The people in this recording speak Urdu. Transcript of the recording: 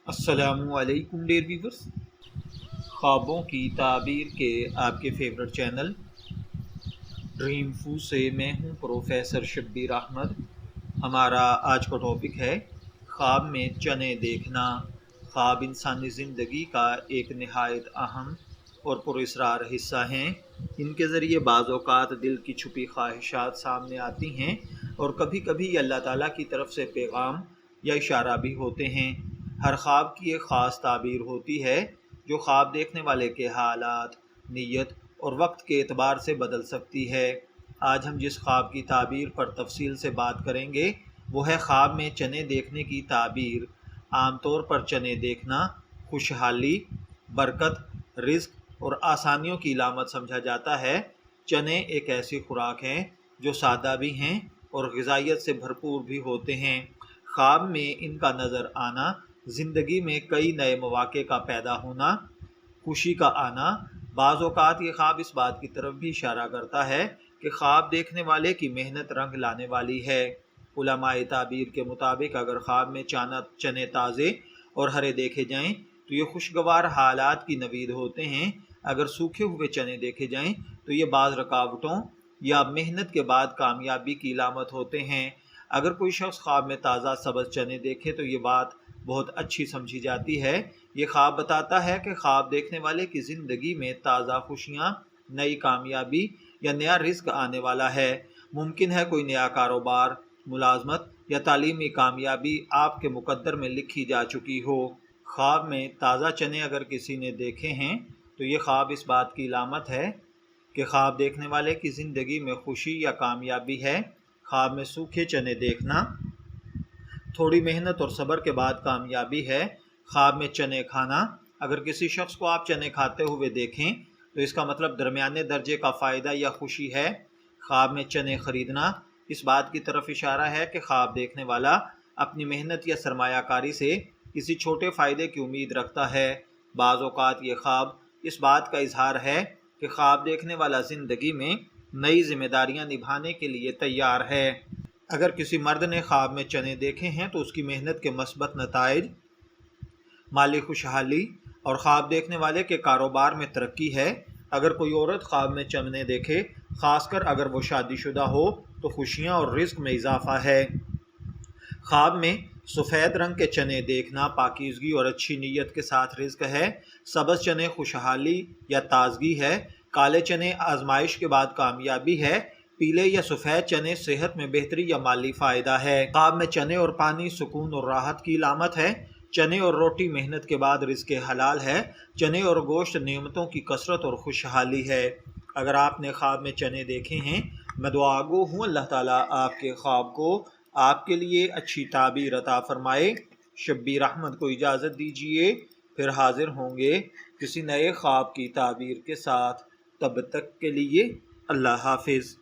السلام علیکم ڈیئر ویورز، خوابوں کی تعبیر کے آپ کے فیورٹ چینل ڈریم فو سے میں ہوں پروفیسر شبیر احمد۔ ہمارا آج کا ٹاپک ہے خواب میں چنے دیکھنا۔ خواب انسانی زندگی کا ایک نہایت اہم اور پراسرار حصہ ہیں۔ ان کے ذریعے بعض اوقات دل کی چھپی خواہشات سامنے آتی ہیں اور کبھی کبھی اللہ تعالیٰ کی طرف سے پیغام یا اشارہ بھی ہوتے ہیں۔ ہر خواب کی ایک خاص تعبیر ہوتی ہے جو خواب دیکھنے والے کے حالات، نیت اور وقت کے اعتبار سے بدل سکتی ہے۔ آج ہم جس خواب کی تعبیر پر تفصیل سے بات کریں گے وہ ہے خواب میں چنے دیکھنے کی تعبیر۔ عام طور پر چنے دیکھنا خوشحالی، برکت، رزق اور آسانیوں کی علامت سمجھا جاتا ہے۔ چنے ایک ایسی خوراک ہیں جو سادہ بھی ہیں اور غذائیت سے بھرپور بھی ہوتے ہیں۔ خواب میں ان کا نظر آنا زندگی میں کئی نئے مواقع کا پیدا ہونا، خوشی کا آنا۔ بعض اوقات یہ خواب اس بات کی طرف بھی اشارہ کرتا ہے کہ خواب دیکھنے والے کی محنت رنگ لانے والی ہے۔ علماء تعبیر کے مطابق اگر خواب میں چنے تازے اور ہرے دیکھے جائیں تو یہ خوشگوار حالات کی نوید ہوتے ہیں۔ اگر سوکھے ہوئے چنے دیکھے جائیں تو یہ بعض رکاوٹوں یا محنت کے بعد کامیابی کی علامت ہوتے ہیں۔ اگر کوئی شخص خواب میں تازہ سبز چنے دیکھے تو یہ بات بہت اچھی سمجھی جاتی ہے۔ یہ خواب بتاتا ہے کہ خواب دیکھنے والے کی زندگی میں تازہ خوشیاں، نئی کامیابی یا نیا رزق آنے والا ہے۔ ممکن ہے کوئی نیا کاروبار، ملازمت یا تعلیمی کامیابی آپ کے مقدر میں لکھی جا چکی ہو۔ خواب میں تازہ چنے اگر کسی نے دیکھے ہیں تو یہ خواب اس بات کی علامت ہے کہ خواب دیکھنے والے کی زندگی میں خوشی یا کامیابی ہے۔ خواب میں سوکھے چنے دیکھنا تھوڑی محنت اور صبر کے بعد کامیابی ہے۔ خواب میں چنے کھانا، اگر کسی شخص کو آپ چنے کھاتے ہوئے دیکھیں تو اس کا مطلب درمیانے درجے کا فائدہ یا خوشی ہے۔ خواب میں چنے خریدنا اس بات کی طرف اشارہ ہے کہ خواب دیکھنے والا اپنی محنت یا سرمایہ کاری سے کسی چھوٹے فائدے کی امید رکھتا ہے۔ بعض اوقات یہ خواب اس بات کا اظہار ہے کہ خواب دیکھنے والا زندگی میں نئی ذمہ داریاں نبھانے کے لیے تیار ہے۔ اگر کسی مرد نے خواب میں چنے دیکھے ہیں تو اس کی محنت کے مثبت نتائج، مالی خوشحالی اور خواب دیکھنے والے کے کاروبار میں ترقی ہے۔ اگر کوئی عورت خواب میں چنے دیکھے، خاص کر اگر وہ شادی شدہ ہو، تو خوشیاں اور رزق میں اضافہ ہے۔ خواب میں سفید رنگ کے چنے دیکھنا پاکیزگی اور اچھی نیت کے ساتھ رزق ہے۔ سبز چنے خوشحالی یا تازگی ہے۔ کالے چنے آزمائش کے بعد کامیابی ہے۔ پیلے یا سفید چنے صحت میں بہتری یا مالی فائدہ ہے۔ خواب میں چنے اور پانی سکون اور راحت کی علامت ہے۔ چنے اور روٹی محنت کے بعد رزق حلال ہے۔ چنے اور گوشت نعمتوں کی کثرت اور خوشحالی ہے۔ اگر آپ نے خواب میں چنے دیکھے ہیں، میں دعا گو ہوں اللہ تعالیٰ آپ کے خواب کو آپ کے لیے اچھی تعبیر عطا فرمائے۔ شبیر احمد کو اجازت دیجیے، پھر حاضر ہوں گے کسی نئے خواب کی تعبیر کے ساتھ۔ تب تک کے لیے اللہ حافظ۔